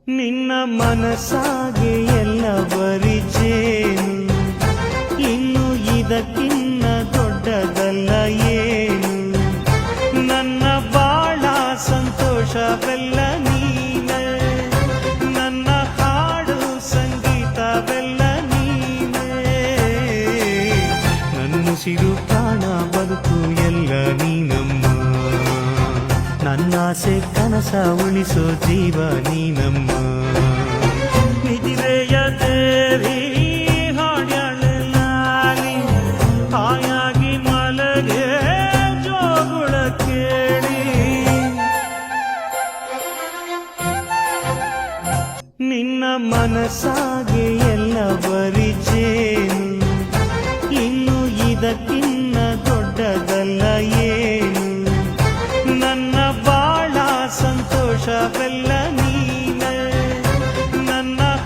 ನಿನ್ನ ಮನಸ್ಸಾಗೆ ಎಲ್ಲ ಬರಿಚೇನು, ಇನ್ನು ಇದಕ್ಕಿನ್ನ ದೊಡ್ಡದಲ್ಲ ಏನು. ನನ್ನ ಬಾಳ ಸಂತೋಷವೆಲ್ಲ ನೀನೆ, ನನ್ನ ಹಾಡು ಸಂಗೀತವೆಲ್ಲ ನೀನೆ. ನನ್ನುಸಿರು ಪ್ರಾಣ ಬದುಕು ಎಲ್ಲ ನೀನಮ್ಮ, ನನ್ನಾಸೆ ಕನಸ ಉಳಿಸೋ ಜೀವ ನೀನಮ್ಮ. ನಿಧಿರೆಯ ದೇವಿ ಹಾಡ್ಯಾಳಲಾಲಿ, ಹಾಯಾಗಿ ಮಲಗೆ ಜೋಗುಳ ಕೇಳಿ. ನಿನ್ನ ಮನಸ್ಸಾಗೆ ಎಲ್ಲ ಬರಿ